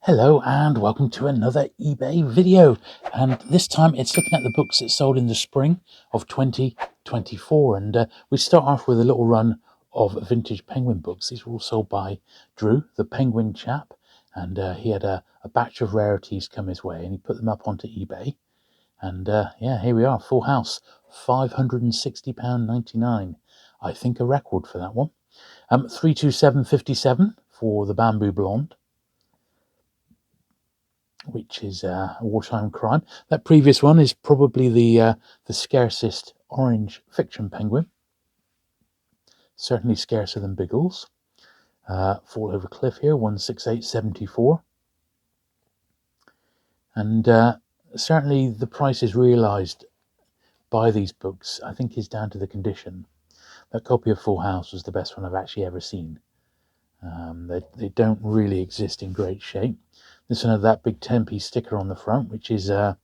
Hello and welcome to another eBay video, and this time it's looking at the books that sold in the spring of 2024, and we start off with a little run of vintage penguin books. These were all sold by Drew, the penguin chap, and he had a batch of rarities come his way and he put them up onto eBay, and yeah, here we are, full house, £560.99. I think a record for that one. 327.57 for the Bamboo Blonde, which is a wartime crime. That previous one is probably the scarcest orange fiction penguin. Certainly scarcer than Biggles. Fall Over Cliff here, 168.74. And certainly the prices realised by these books, I think, is down to the condition. That copy of Full House was the best one I've actually ever seen. They don't really exist in great shape. This one had that big 10p sticker on the front, which is going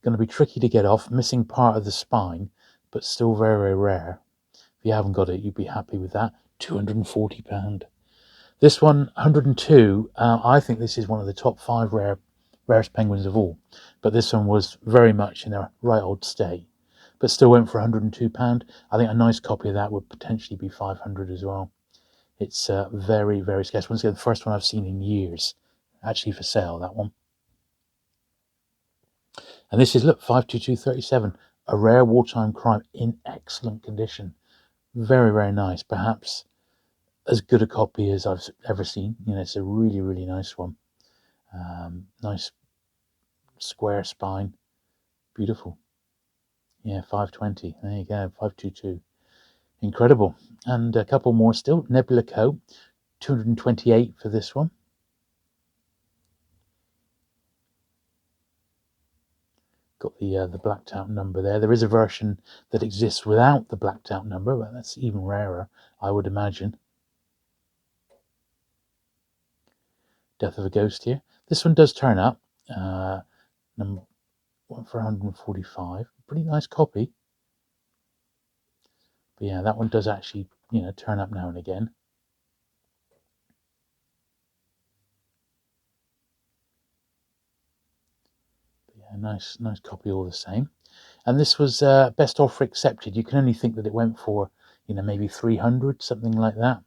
to be tricky to get off, missing part of the spine, but still very, very rare. If you haven't got it, you'd be happy with that. £240. This one, 102. I think this is one of the top 5 rarest penguins of all, but this one was very much in a right old state, but still went for £102. I think a nice copy of that would potentially be 500 as well. It's very, very scarce. Once again, the first one I've seen in years, actually for sale, that one. And this is, look, 522.37, a rare wartime crime in excellent condition. Very, very nice. Perhaps as good a copy as I've ever seen. You know, it's a really, really nice one. Nice square spine. Beautiful. Yeah, 520. There you go, 522. Incredible. And a couple more still. Nebula Co. 228 for this one. Got the blacked out number there. There is a version that exists without the blacked out number, but that's even rarer, I would imagine. Death of a Ghost here. This one does turn up. Number one for 145. Pretty nice copy. But yeah, that one does actually, you know, turn up now and again. Nice copy all the same. And this was best offer accepted. You can only think that it went for, you know, maybe 300, something like that.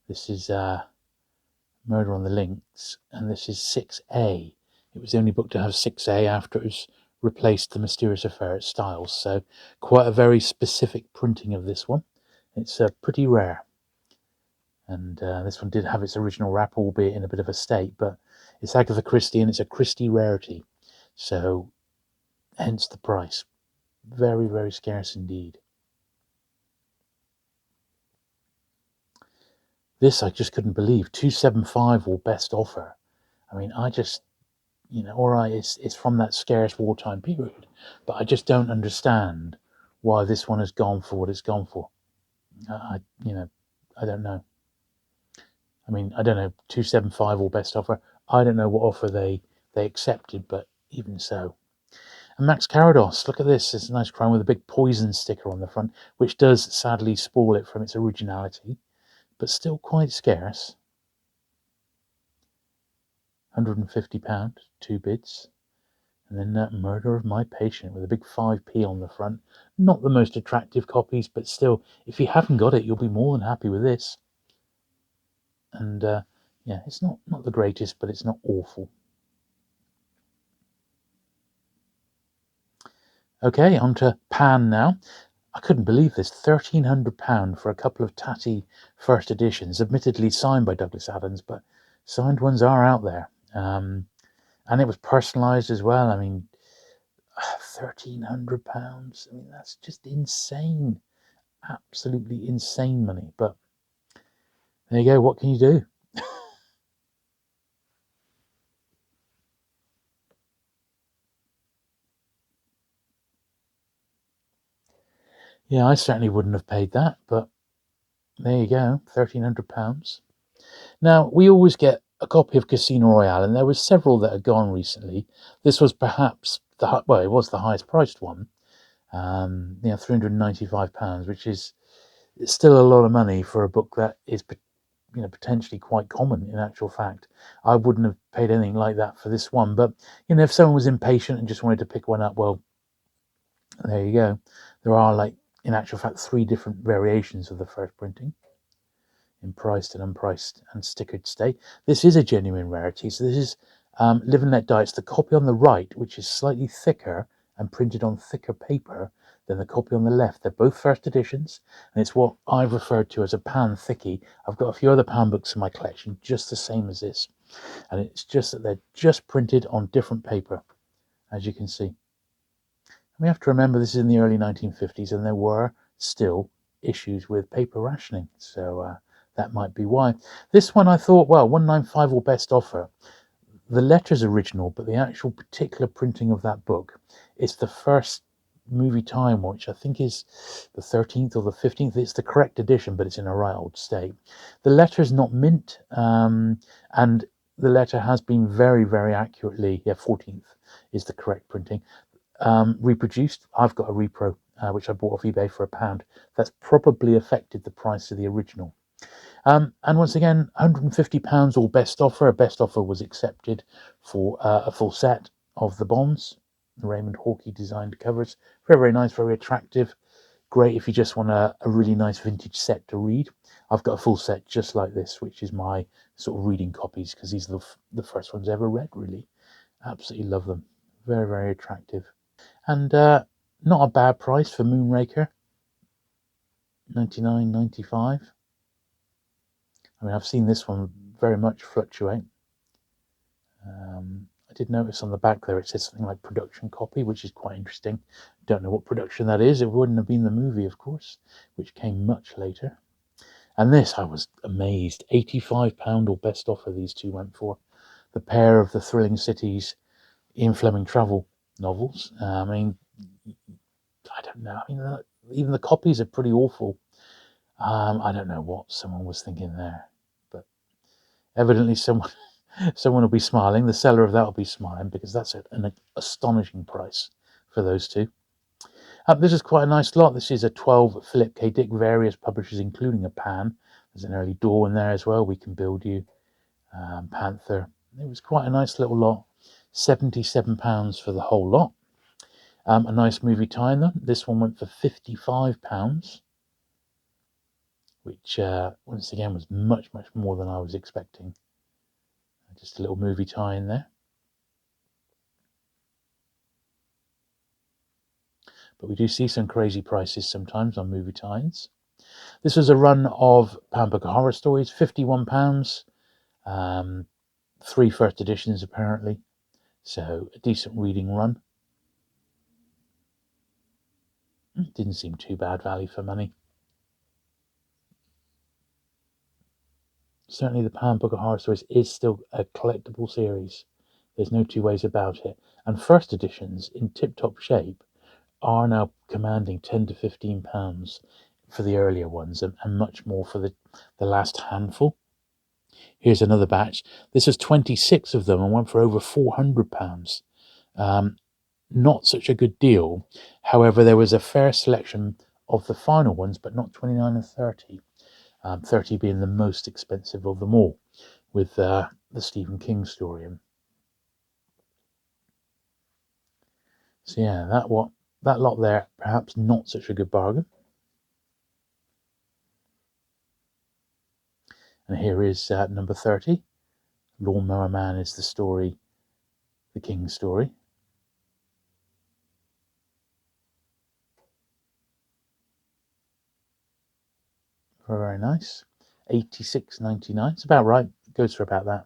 This is Murder on the Links, and this is 6A. It was the only book to have 6A after it was replaced The Mysterious Affair at Styles. So quite a very specific printing of this one. It's pretty rare. And this one did have its original wrap, albeit in a bit of a state, but it's Agatha Christie and it's a Christie rarity. So, hence the price. Very, very scarce indeed. This I just couldn't believe. 275 or best offer. I mean, I just, you know, alright, it's from that scarce wartime period, but I just don't understand why this one has gone for what it's gone for. I don't know. I mean, I don't know, 275 or best offer. I don't know what offer they accepted, but even so. And Max Carados, look at this. It's a nice crown with a big poison sticker on the front, which does sadly spoil it from its originality, but still quite scarce. £150, 2 bids. And then Murder of My Patient with a big 5p on the front. Not the most attractive copies, but still, if you haven't got it, you'll be more than happy with this. And yeah, it's not the greatest, but it's not awful. Okay, on to Pan now. I couldn't believe this. £1,300 for a couple of tatty first editions, admittedly signed by Douglas Adams, but signed ones are out there. And it was personalised as well. I mean, £1,300. I mean, that's just insane. Absolutely insane money. But there you go. What can you do? Yeah, I certainly wouldn't have paid that, but there you go, £1,300. Now, we always get a copy of Casino Royale, and there were several that had gone recently. This was perhaps it was the highest priced one. £395, which is still a lot of money for a book that is potentially quite common in actual fact. I wouldn't have paid anything like that for this one, but if someone was impatient and just wanted to pick one up, well, there you go. There are, like, in actual fact, 3 different variations of the first printing, in priced and unpriced and stickered state. This is a genuine rarity. So this is Live and Let Die. It's the copy on the right, which is slightly thicker and printed on thicker paper than the copy on the left. They're both first editions, and it's what I've referred to as a pan thickie. I've got a few other pan books in my collection just the same as this, and it's just that they're just printed on different paper, as you can see. We have to remember this is in the early 1950s, and there were still issues with paper rationing, so that might be why. This one I thought, well, 195 or best offer. The letter's original, but the actual particular printing of that book, it's the first movie time, which I think is the 13th or the 15th. It's the correct edition, but it's in a right old state. The letter's not mint, and the letter has been very, very accurately, 14th is the correct printing, reproduced. I've got a repro, which I bought off eBay for £1. That's probably affected the price of the original. And once again, £150 or best offer. A best offer was accepted for a full set of the Bonds, the Raymond Hawkey designed covers. Very, very nice, very attractive. Great if you just want a really nice vintage set to read. I've got a full set just like this, which is my sort of reading copies, because these are the first ones ever read, really. Absolutely love them. Very, very attractive. And not a bad price for Moonraker. $99.95. I mean, I've seen this one very much fluctuate. I did notice on the back there it says something like production copy, which is quite interesting. Don't know what production that is. It wouldn't have been the movie, of course, which came much later. And this, I was amazed. £85 or best offer these two went for. The pair of the Thrilling Cities Ian Fleming travel novels. I mean, I don't know. I mean, even the copies are pretty awful. I don't know what someone was thinking there, but evidently someone will be smiling. The seller of that will be smiling, because that's an astonishing price for those two. This is quite a nice lot. This is a 12 Philip K. Dick, various publishers, including a Pan. There's an early Daw in there as well. We Can Build You, Panther. It was quite a nice little lot. £77 for the whole lot. A nice movie tie in them. This one went for £55, which once again was much, much more than I was expecting. Just a little movie tie in there. But we do see some crazy prices sometimes on movie tie-ins. This was a run of Paperback horror stories, £51. 3 first editions apparently, so a decent reading run. Didn't seem too bad value for money. Certainly the Paperback horror stories is still a collectible series. There's no two ways about it. And first editions in tip-top shape are now commanding £10 to £15 for the earlier ones, and much more for the last handful. Here's another batch. This was 26 of them and went for over £400. Not such a good deal. However, there was a fair selection of the final ones, but not 29 and 30. 30 being the most expensive of them all, with the Stephen King story in. So yeah, that lot there, perhaps not such a good bargain. And here is number 30. Lawnmower Man is the story, the King story. Very, very nice. $86.99. It's about right. It goes for about that.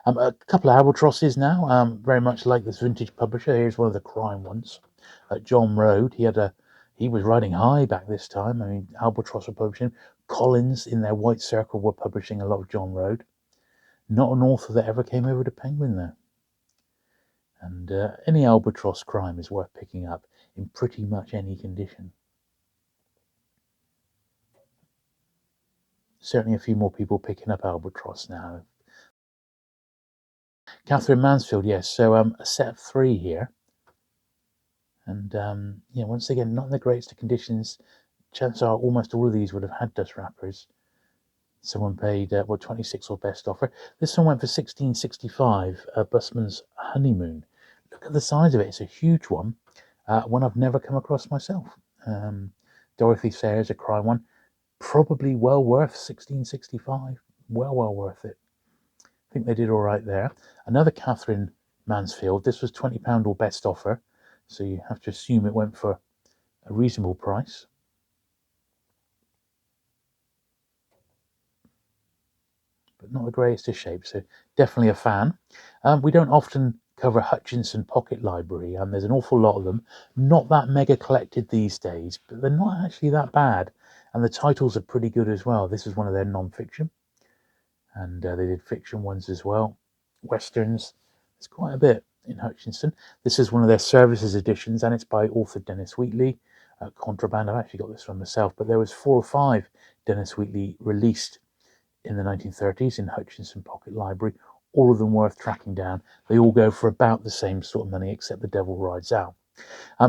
A couple of albatrosses now. Very much like this vintage publisher. Here's one of the crime ones. John Road. He was riding high back this time. I mean, Albatross were publishing. Collins in their White Circle were publishing a lot of John Road. Not an author that ever came over to Penguin though. And any Albatross crime is worth picking up in pretty much any condition. Certainly a few more people picking up Albatross now. Catherine Mansfield, yes. So a set of 3 here. And once again, not in the greatest of conditions. Chances are almost all of these would have had dust wrappers. Someone paid, 26 or best offer. This one went for 16.65, Busman's Honeymoon. Look at the size of it. It's a huge one. One I've never come across myself. Dorothy Sayers, a crime one. Probably well worth 16.65. Well worth it. I think they did all right there. Another Catherine Mansfield. This was £20 or best offer. So you have to assume it went for a reasonable price. But not the greatest of shape, so definitely a fan. We don't often cover Hutchinson Pocket Library, and there's an awful lot of them. Not that mega collected these days, but they're not actually that bad, and the titles are pretty good as well. This is one of their non-fiction, and they did fiction ones as well. Westerns, there's quite a bit in Hutchinson. This is one of their services editions, and it's by author Dennis Wheatley. Contraband, I've actually got this one myself, but there was 4 or 5 Dennis Wheatley released in the 1930s in Hutchinson Pocket Library, all of them worth tracking down. They all go for about the same sort of money, except The Devil Rides Out.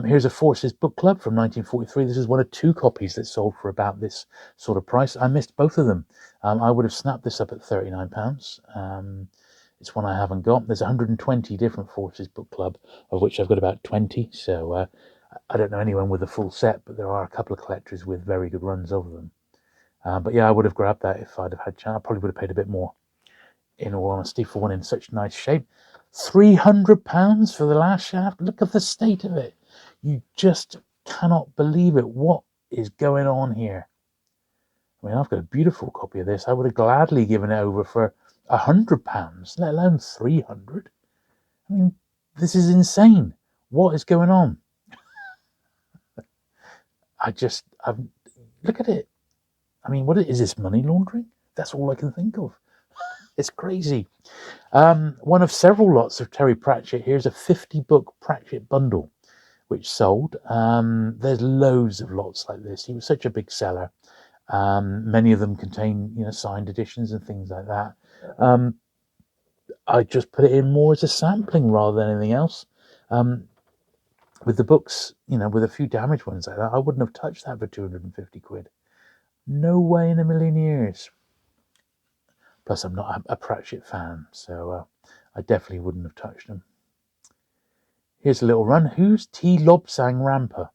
Here's a Forces Book Club from 1943. This is one of 2 copies that sold for about this sort of price. I missed both of them. I would have snapped this up at £39. It's one I haven't got. There's 120 different Forces Book Club, of which I've got about 20. So I don't know anyone with a full set, but there are a couple of collectors with very good runs of them. But yeah, I would have grabbed that if I'd have had chance. I probably would have paid a bit more, in all honesty, for one in such nice shape. £300 for the last shaft. Look at the state of it. You just cannot believe it. What is going on here? I mean, I've got a beautiful copy of this. I would have gladly given it over for £100, let alone 300. I mean, this is insane. What is going on? Look at it. I mean, what is this, money laundering? That's all I can think of. It's crazy. One of several lots of Terry Pratchett. Here's a 50-book Pratchett bundle, which sold. There's loads of lots like this. He was such a big seller. Many of them contain, signed editions and things like that. I just put it in more as a sampling rather than anything else. With the books, with a few damaged ones like that, I wouldn't have touched that for 250 quid. No way in a million years. Plus, I'm not a Pratchett fan, so I definitely wouldn't have touched them. Here's a little run. Who's T. Lobsang Ramper?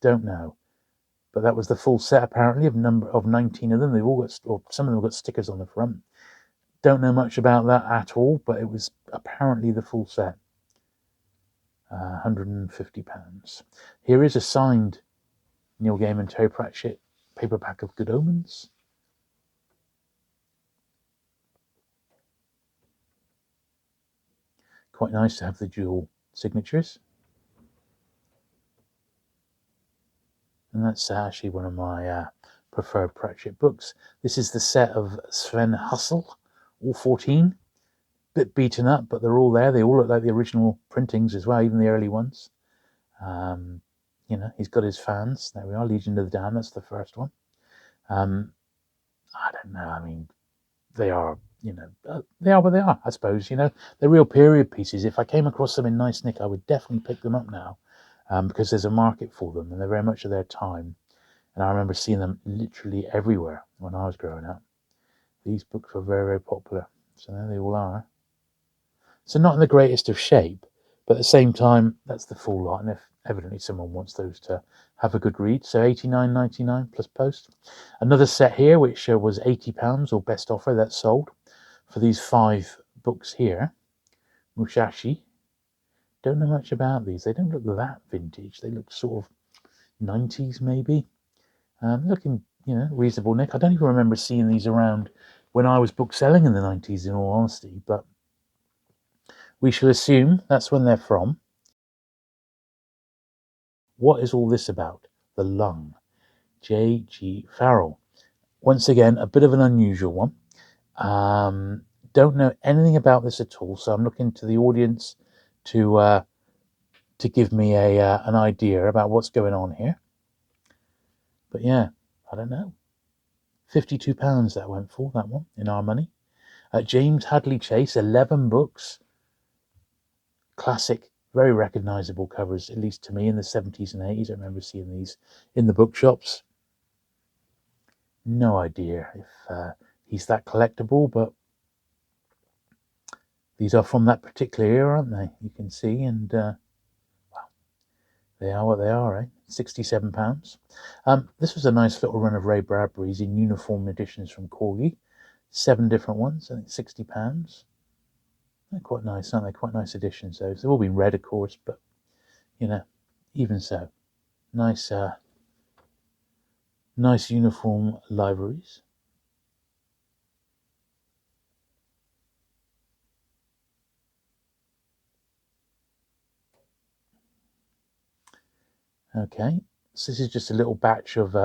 Don't know. But that was the full set, apparently, of 19 of them. They've all got, or some of them have got stickers on the front. Don't know much about that at all, but it was apparently the full set. £150. Here is a signed Neil Gaiman, Terry Pratchett paperback of Good Omens. Quite nice to have the dual signatures. And that's actually one of my preferred Pratchett books. This is the set of Sven Hustle, all 14. Bit beaten up, but they're all there. They all look like the original printings as well, even the early ones. He's got his fans. There we are, Legion of the Damned. That's the first one. I don't know. I mean, they are, they are what they are, I suppose. They're real period pieces. If I came across them in nice nick, I would definitely pick them up now, because there's a market for them, and they're very much of their time. And I remember seeing them literally everywhere when I was growing up. These books were very, very popular. So there they all are. So not in the greatest of shape, but at the same time, that's the full lot. And if evidently someone wants those to have a good read, so £89.99 plus post. Another set here, which was £80 or best offer, that sold for these 5 books here. Musashi. Don't know much about these. They don't look that vintage. They look sort of 90s maybe. Looking, reasonable nick. I don't even remember seeing these around when I was book selling in the 90s, in all honesty, but we shall assume that's when they're from. What is all this about? The Lung. J.G. Farrell. Once again, a bit of an unusual one. Don't know anything about this at all, so I'm looking to the audience to give me an idea about what's going on here. But yeah, I don't know. £52 that went for, that one, in our money. James Hadley Chase, 11 books. Classic, very recognisable covers, at least to me, in the 70s and 80s. I remember seeing these in the bookshops. No idea if he's that collectible, but these are from that particular era, aren't they? You can see, and they are what they are, eh? £67. This was a nice little run of Ray Bradbury's in uniform editions from Corgi. 7 different ones, I think £60. They're quite nice, aren't they? Quite nice editions, those. They've all been read, of course, but, even so. Nice, nice uniform libraries. Okay, so this is just a little batch of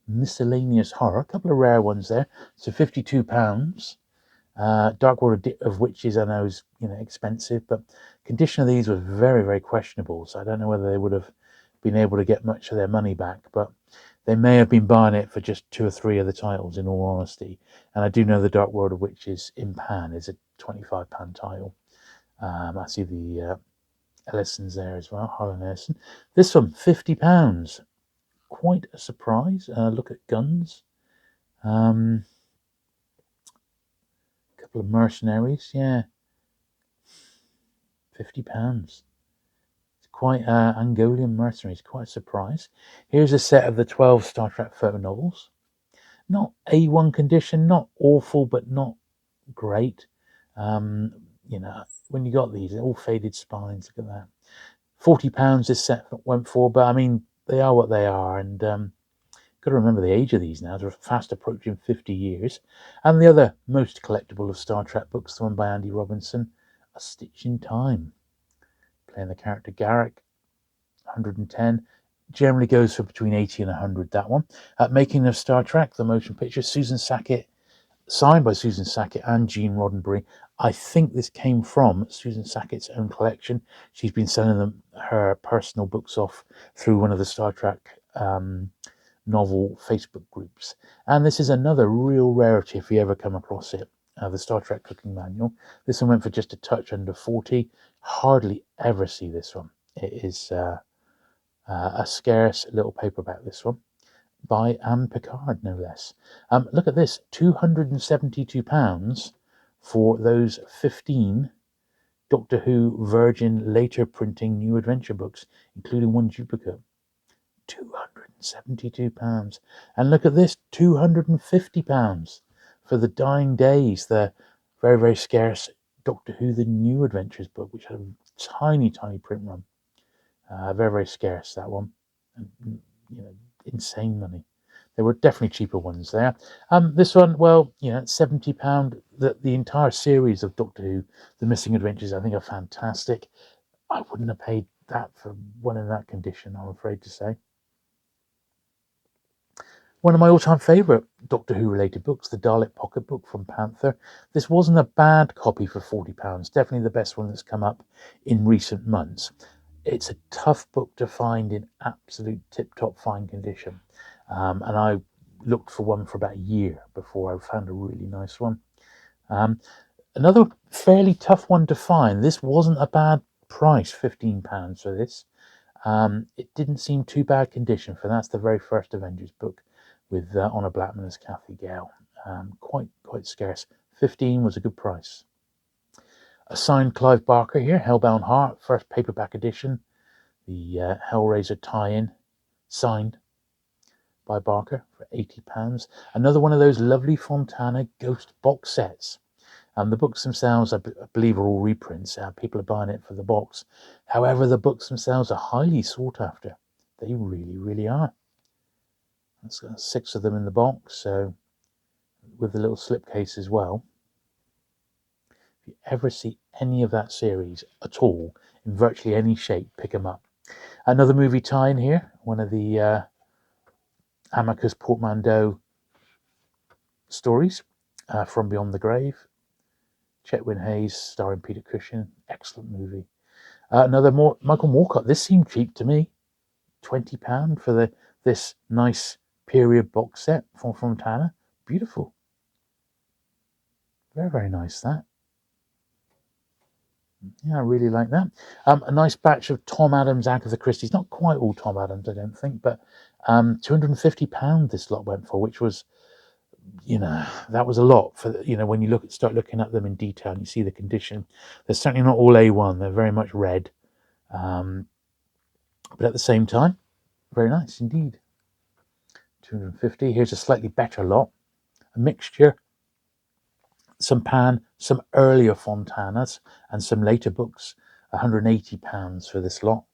miscellaneous horror. A couple of rare ones there. So £52. Dark World of Witches, I know, is expensive, but condition of these was very, very questionable. So I don't know whether they would have been able to get much of their money back, but they may have been buying it for just 2 or 3 of the titles, in all honesty. And I do know the Dark World of Witches in Pan is a £25 title. I see the Ellison's there as well, Harlan Ellison. This one, £50. Quite a surprise. Look at guns. Couple of mercenaries, yeah. £50. It's quite Angolian mercenaries, quite a surprise. Here's a set of the 12 Star Trek photo novels. Not A1 condition, not awful, but not great. When you got these, they're all faded spines. Look at that. £40 this set went for, but I mean, they are what they are, and got to remember the age of these now. They're fast approaching 50 years. And the other most collectible of Star Trek books, the one by Andy Robinson, A Stitch in Time. Playing the character Garak, 110. Generally goes for between 80 and 100, that one. Making of Star Trek, the motion picture, Susan Sackett, signed by Susan Sackett and Gene Roddenberry. I think this came from Susan Sackett's own collection. She's been selling her personal books off through one of the Star Trek novel Facebook groups. And this is another real rarity if you ever come across it. The Star Trek Cooking Manual. This one went for just a touch under 40. Hardly ever see this one. It is a scarce little paperback, this one, by Anne Picard, no less. Look at this, £272 for those 15 Doctor Who Virgin later printing new adventure books, including one duplicate. £272. And look at this, £250 for the Dying Days, the very, very scarce Doctor Who The New Adventures book, which had a tiny, tiny print run. Very, very scarce, that one. And, insane money. There were definitely cheaper ones there. This one, well, £70. The entire series of Doctor Who, The Missing Adventures, I think are fantastic. I wouldn't have paid that for one in that condition, I'm afraid to say. One of my all-time favourite Doctor Who related books, the Dalek Pocket Book from Panther. This wasn't a bad copy for £40. Definitely the best one that's come up in recent months. It's a tough book to find in absolute tip-top fine condition. And I looked for one for about a year before I found a really nice one. Another fairly tough one to find. This wasn't a bad price, £15 for this. It didn't seem too bad condition for that's the very first Avengers book with Honor Blackman as Kathy Gale. Quite scarce. 15 was a good price. A signed Clive Barker here, Hellbound Heart, first paperback edition. The Hellraiser tie-in, signed by Barker for £80. Another one of those lovely Fontana Ghost box sets. The books themselves, I believe, are all reprints. People are buying it for the box. However, the books themselves are highly sought after. They really, really are. That's got 6 of them in the box, so with the little slipcase as well. If you ever see any of that series at all, in virtually any shape, pick them up. Another movie tie-in here, one of the Amicus Portmanteau stories, From Beyond the Grave. Chetwin Hayes starring Peter Cushing, excellent movie. Another more Michael Moorcock. This seemed cheap to me, £20 for this nice period box set from Fontana. Beautiful, very, very nice. That, yeah, I really like that. A nice batch of Tom Adams, Agatha Christie's. Not quite all Tom Adams, I don't think, but £250 this lot went for, which was you know, that was a lot for, you know, when you start looking at them in detail and you see the condition. They're certainly not all A1. They're very much red, but at the same time, very nice indeed. 250. Here's a slightly better lot, a mixture, some Pan, some earlier Fontanas, and some later books. £180 for this lot.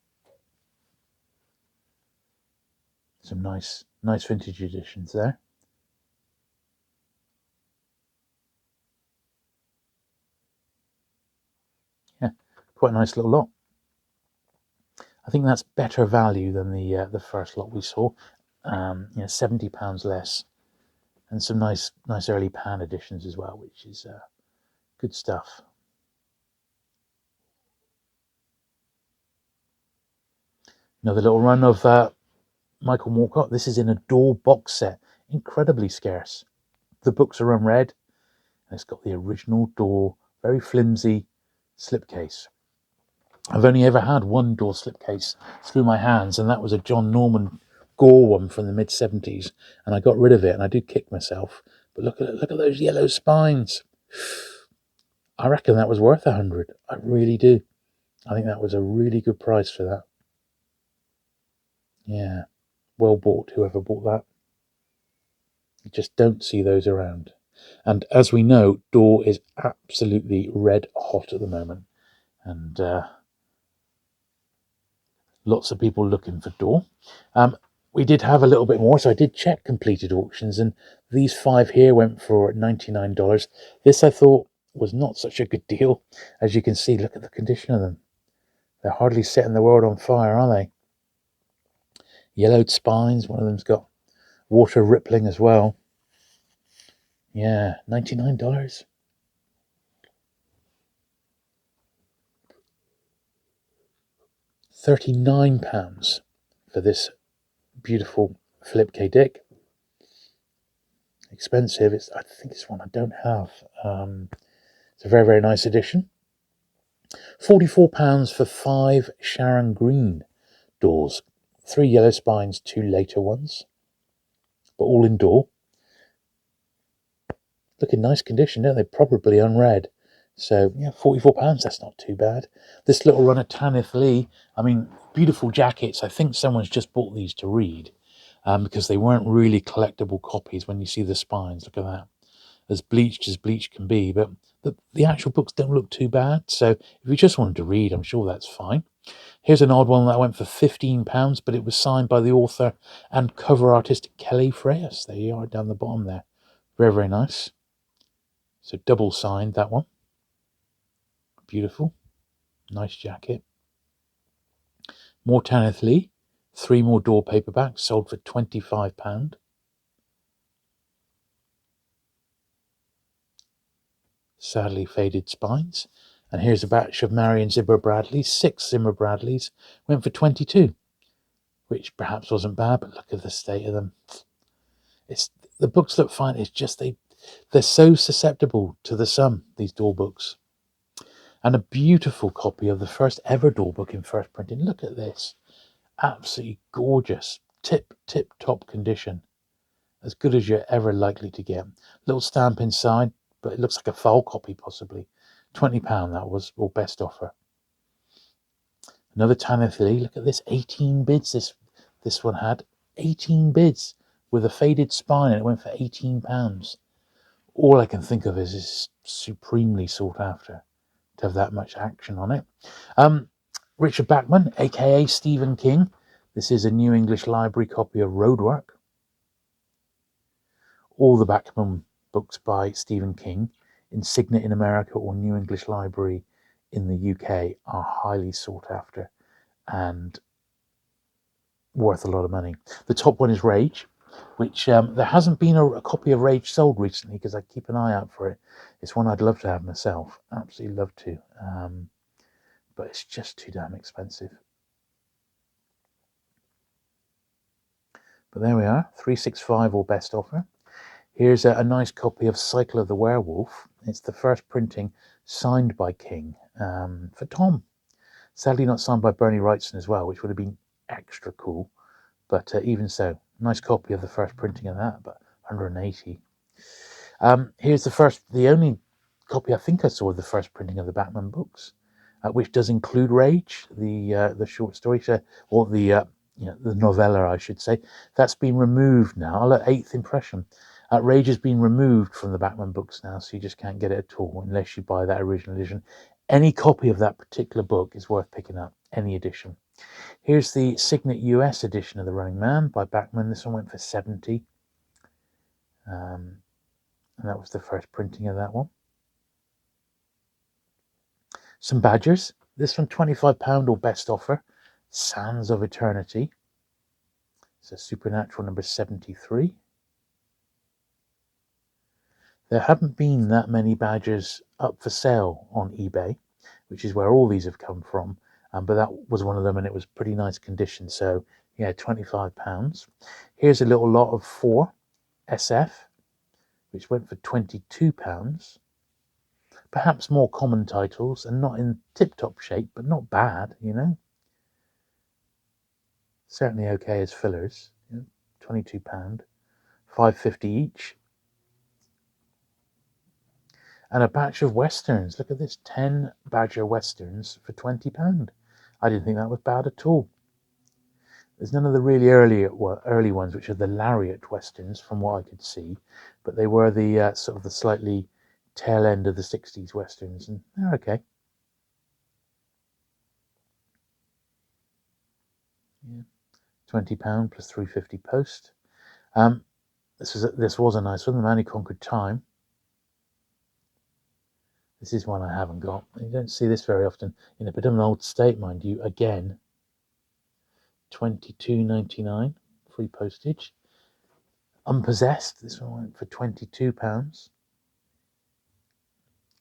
Some nice vintage editions there. Yeah, quite a nice little lot. I think that's better value than the first lot we saw. You know, £70 less, and some nice early Pan editions as well, which is good stuff. Another little run of Michael Moorcock. This is in a door box set, incredibly scarce. The books are unread, and it's got the original door, very flimsy slipcase. I've only ever had one door slipcase through my hands, and that was a John Norman Gore one from the mid-70s, and I got rid of it, and I did kick myself. But look at those yellow spines. I reckon that was worth 100. I really do. I think that was a really good price for that. Yeah, well bought, whoever bought that. You just don't see those around. And as we know, Door is absolutely red hot at the moment, and lots of people looking for Door. We did have a little bit more, so I did check completed auctions, and these 5 here went for $99. This I thought was not such a good deal. As you can see, look at the condition of them. They're hardly setting the world on fire, are they? Yellowed spines, one of them's got water rippling as well. Yeah, $99. £39 for this beautiful Philip K. Dick. Expensive. I think it's one I don't have. It's a very nice edition. £44 for 5 Sharon Green doors. 3 yellow spines, 2 later ones, but all in Door. Look in nice condition, don't they? Probably unread. So yeah, £44. That's not too bad. This little run of Tanith Lee. I mean, beautiful jackets. I think someone's just bought these to read, because they weren't really collectible copies. When you see the spines, look at that, as bleach can be. But the actual books don't look too bad. So if you just wanted to read, I'm sure that's fine. Here's an odd one that went for £15, but it was signed by the author and cover artist Kelly Freyas. There you are down the bottom there. Very nice. So double signed, that one. Beautiful. Nice jacket. More Tanith Lee. 3 more Door paperbacks sold for £25. Sadly faded spines. And here's a batch of Marion Zimmer Bradleys. 6 Zimmer Bradleys went for 22, which perhaps wasn't bad, but look at the state of them. The books look fine. It's just they're so susceptible to the sun, these Door books. And a beautiful copy of the first ever Door book in first printing. Look at this. Absolutely gorgeous. Tip top condition. As good as you're ever likely to get. Little stamp inside, but it looks like a foul copy possibly. £20 that was, or best offer. Another Tanith Lee. Look at this. 18 bids this one had. 18 bids with a faded spine, and it went for £18. All I can think of is supremely sought after to have that much action on it. Richard Bachman, aka Stephen King. This is a New English Library copy of Roadwork. All the Bachman books by Stephen King, Insignia in America or New English Library in the UK, are highly sought after and worth a lot of money. The top one is Rage, which there hasn't been a copy of Rage sold recently, because I keep an eye out for it. It's one I'd love to have myself. Absolutely love to. But it's just too damn expensive. But there we are, 365 or best offer. Here's a nice copy of Cycle of the Werewolf. It's the first printing signed by King for Tom. Sadly not signed by Bernie Wrightson as well, which would have been extra cool. But even so, nice copy of the first printing of that, but 180. Here's the only copy I think I saw of the first printing of the Batman books, which does include Rage, the short story, or the novella, I should say. That's been removed now. Eighth impression. Rage has been removed from the Batman books now, so you just can't get it at all unless you buy that original edition. Any copy of that particular book is worth picking up, any edition. Here's the Signet US edition of The Running Man by Bachman. This one went for 70. And that was the first printing of that one. Some Badgers. This one, £25 or best offer. Sands of Eternity. It's a Supernatural number 73. There haven't been that many Badgers up for sale on eBay, which is where all these have come from. But that was one of them, and it was pretty nice condition. So, yeah, £25. Here's a little lot of 4 SF, which went for £22. Perhaps more common titles and not in tip-top shape, but not bad, Certainly okay as fillers. £22, £5.50 each. And a batch of westerns. Look at this, 10 Badger westerns for £20. I didn't think that was bad at all. There's none of the really early ones, which are the Lariat westerns, from what I could see, but they were the sort of the slightly tail end of the 60s westerns, and they're okay. Yeah. £20 plus £3.50 post. This was a nice one, The Man Who Conquered Time. This is one I haven't got. You don't see this very often in a bit of an old state, mind you. Again, £22.99, free postage. Unpossessed. This one went for £22.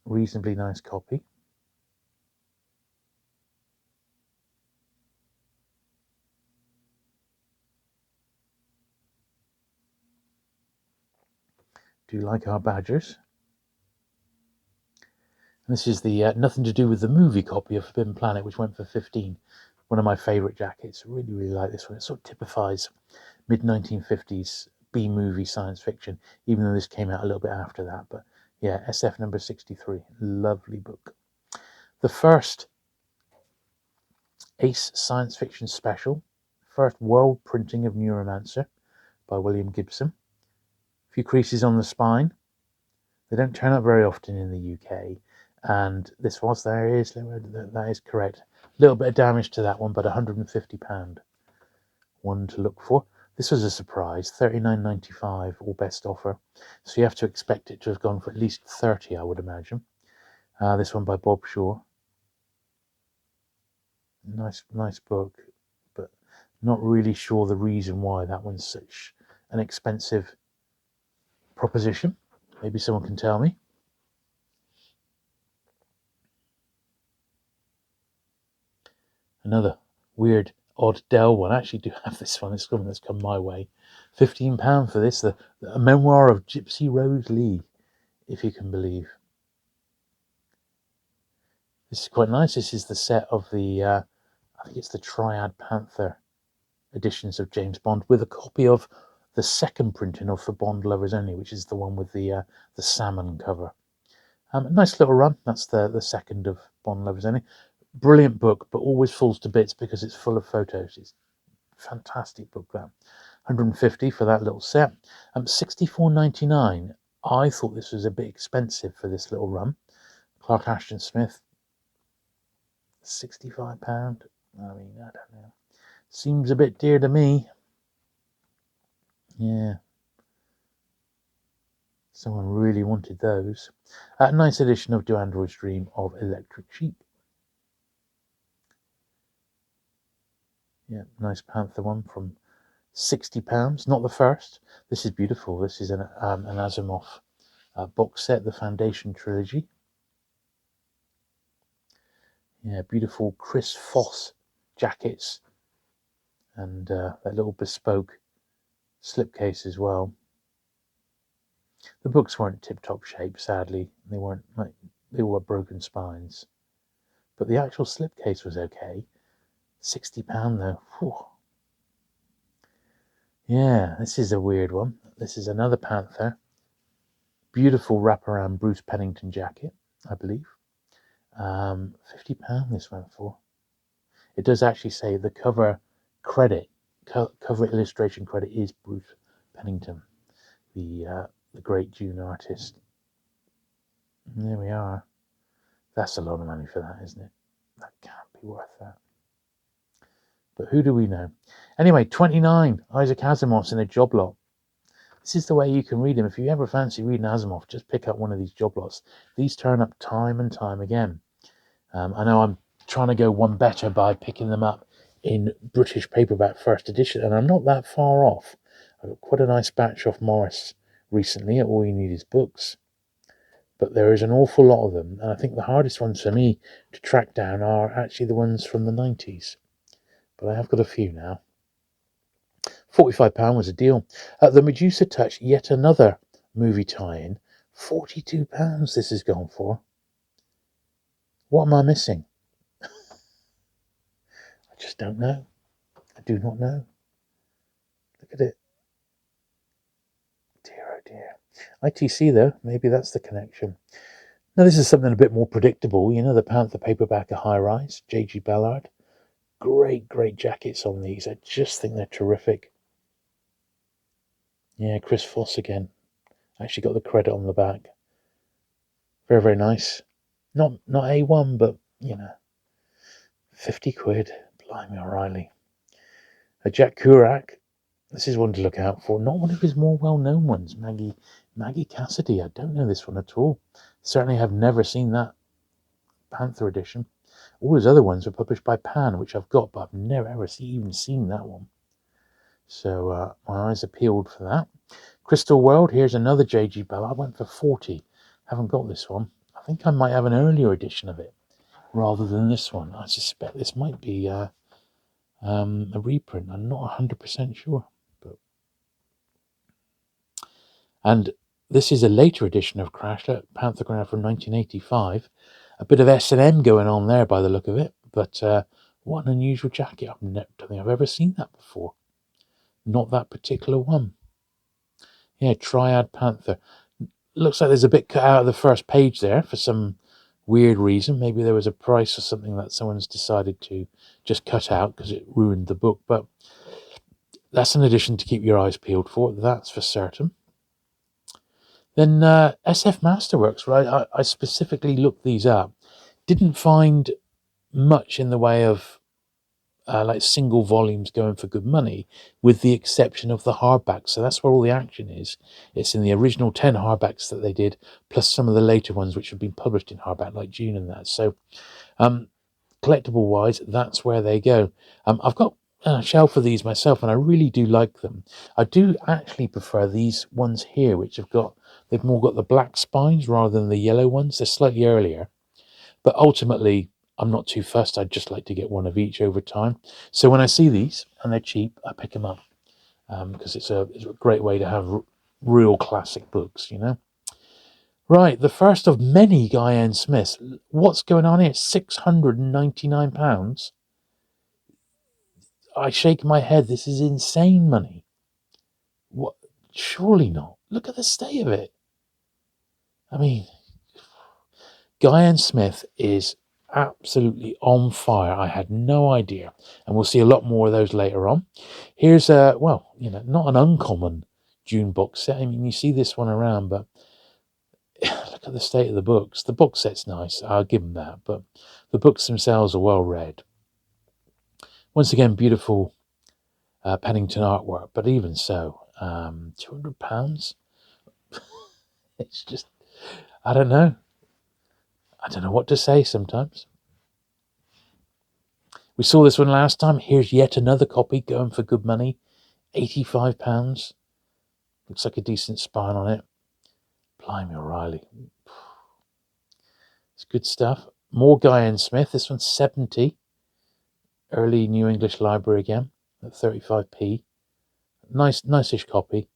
Reasonably nice copy. Do you like our Badgers? And this is the nothing to do with the movie copy of Forbidden Planet, which went for 15. One of my favourite jackets. Really, really like this one. It sort of typifies mid-1950s B-movie science fiction, even though this came out a little bit after that. But yeah, SF number 63. Lovely book. The first Ace Science Fiction Special. First world printing of Neuromancer by William Gibson. A few creases on the spine. They don't turn up very often in the UK. And that is correct. A little bit of damage to that one, but £150. One to look for. This was a surprise, $39.95 or best offer. So you have to expect it to have gone for at least 30, I would imagine. This one by Bob Shaw. Nice book, but not really sure the reason why that one's such an expensive proposition. Maybe someone can tell me. Another weird, odd Dell one. I actually do have this one. It's one that's come my way. £15 for this. A memoir of Gypsy Rose Lee, if you can believe. This is quite nice. This is the set of I think it's the Triad Panther editions of James Bond, with a copy of the second printing of For Bond Lovers Only, which is the one with the salmon cover. Nice little run. That's the second of Bond Lovers Only. Brilliant book, but always falls to bits because it's full of photos. It's a fantastic book, that. £150 for that little set. £64.99. I thought this was a bit expensive for this little run. Clark Ashton Smith, £65. I mean, I don't know. Seems a bit dear to me. Yeah. Someone really wanted those. A nice edition of Do Androids Dream of Electric Sheep. Yeah, nice Panther one from £60. Not the first. This is beautiful. This is an Asimov box set, the Foundation trilogy. Yeah, beautiful Chris Foss jackets, and that little bespoke slipcase as well. The books weren't tip-top shape, sadly. They were broken spines, but the actual slipcase was okay. £60 though. Whew. Yeah, this is a weird one. This is another Panther. Beautiful wraparound Bruce Pennington jacket, I believe. £50 this went for. It does actually say the cover credit, cover illustration credit is Bruce Pennington, the great June artist. And there we are. That's a lot of money for that, isn't it? That can't be worth that. But who do we know? Anyway, 29, Isaac Asimov's in a job lot. This is the way you can read him. If you ever fancy reading Asimov, just pick up one of these job lots. These turn up time and time again. I know I'm trying to go one better by picking them up in British paperback first edition, and I'm not that far off. I got quite a nice batch off Morris recently at All You Need Is Books. But there is an awful lot of them, and I think the hardest ones for me to track down are actually the ones from the 90s. But I have got a few now. £45 was a deal. The Medusa Touch, yet another movie tie-in. £42 this has gone for. What am I missing? I just don't know. I do not know. Look at it. Dear, oh dear. ITC though, maybe that's the connection. Now this is something a bit more predictable. You know, the Panther paperback, A High Rise, J.G. Ballard. Great jackets on these. I just think they're terrific. Yeah, Chris Foss again. Actually got the credit on the back. Very, very nice. Not A1, but, you know, 50 quid. Blimey O'Reilly. A Jack Kerouac. This is one to look out for. Not one of his more well-known ones. Maggie Cassidy. I don't know this one at all. Certainly have never seen that Panther edition. All his other ones were published by Pan, which I've got, but I've never ever even seen that one. So my eyes are peeled for that. Crystal World, here's another J.G. Ballard. I went for 40. Haven't got this one. I think I might have an earlier edition of it rather than this one. I suspect this might be a reprint. I'm not 100% sure. And this is a later edition of Crashler, Panthergraph from 1985. A bit of S&M going on there by the look of it. But what an unusual jacket. I don't think I've ever seen that before. Not that particular one. Yeah, Triad Panther. Looks like there's a bit cut out of the first page there for some weird reason. Maybe there was a price or something that someone's decided to just cut out because it ruined the book. But that's an edition to keep your eyes peeled for. That's for certain. Then SF Masterworks, right? I specifically looked these up. Didn't find much in the way of like single volumes going for good money, with the exception of the hardbacks. So that's where all the action is. It's in the original 10 hardbacks that they did, plus some of the later ones which have been published in hardback, like June and that. So collectible wise, that's where they go. I've got a shelf of these myself, and I really do like them. I do actually prefer these ones here, which they've more got the black spines rather than the yellow ones. They're slightly earlier, but ultimately I'm not too fussed. I'd just like to get one of each over time. So when I see these and they're cheap, I pick them up because it's a great way to have real classic books, you know. Right, the first of many Guy N. Smiths. What's going on here? £699. I shake my head. This is insane money. What? Surely not. Look at the state of it. I mean, Guy N. Smith is absolutely on fire. I had no idea, and we'll see a lot more of those later on. Here's not an uncommon June box set. I mean, you see this one around, but look at the state of the books. The box set's nice, I'll give them that, but the books themselves are well read. Once again, beautiful Pennington artwork, but even so, £200. It's just, I don't know what to say sometimes. We saw this one last time. Here's yet another copy going for good money. £85. Looks like a decent spine on it. Blimey O'Reilly. It's good stuff. More Guy N. Smith. This one's 70. Early New English Library again at 35p. Nice-ish copy.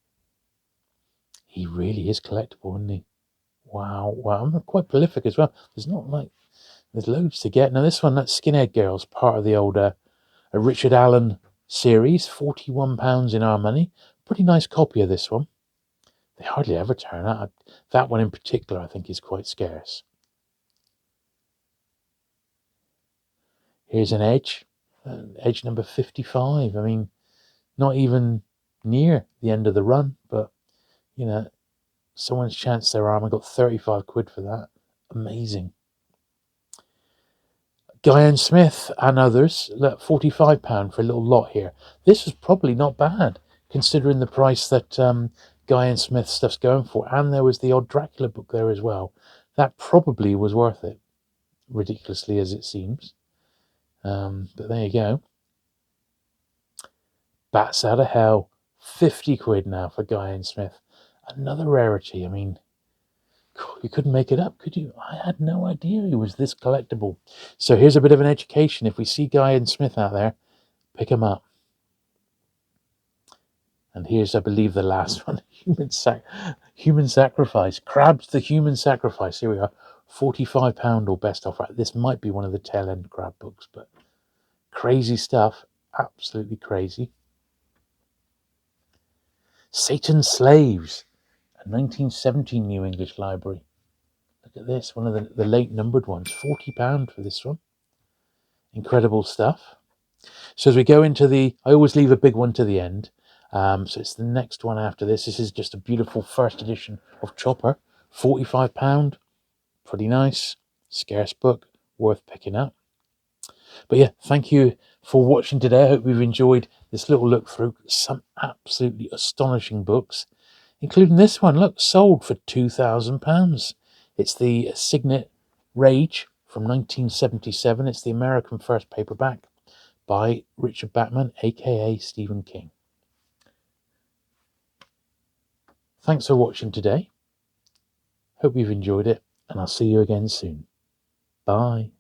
He really is collectible, isn't he? Wow. I'm quite prolific as well. There's loads to get. Now this one, that's Skinhead Girls, part of the old Richard Allen series. £41 in our money. Pretty nice copy of this one. They hardly ever turn up. That one in particular, I think, is quite scarce. Here's an Edge, Edge number 55. I mean, not even near the end of the run, but, you know, someone's chanced their arm and got 35 quid for that. Amazing. Guy and Smith and others, look, £45 for a little lot here. This was probably not bad, considering the price that Guy and Smith stuff's going for. And there was the odd Dracula book there as well. That probably was worth it, ridiculously as it seems. But there you go. Bats Out of Hell, 50 quid now for Guy and Smith. Another rarity. I mean, you couldn't make it up, could you? I had no idea he was this collectible. So here's a bit of an education. If we see Guy and Smith out there, pick him up. And here's, I believe, the last one. Human Sacrifice. Crabs the Human Sacrifice. Here we are. £45 or best offer. This might be one of the tail end crab books, but crazy stuff. Absolutely crazy. Satan's Slaves. A 1917 New English Library. Look at this. One of the late numbered ones. £40 for this one. Incredible stuff. So as we go into I always leave a big one to the end. So it's the next one after this. This is just a beautiful first edition of Chopper. £45. Pretty nice. Scarce book. Worth picking up. But yeah, thank you for watching today. I hope you've enjoyed this little look through some absolutely astonishing books, including this one. Look, sold for £2,000. It's the Signet Rage from 1977. It's the American first paperback by Richard Bachman, aka Stephen King. Thanks for watching today. Hope you've enjoyed it, and I'll see you again soon. Bye.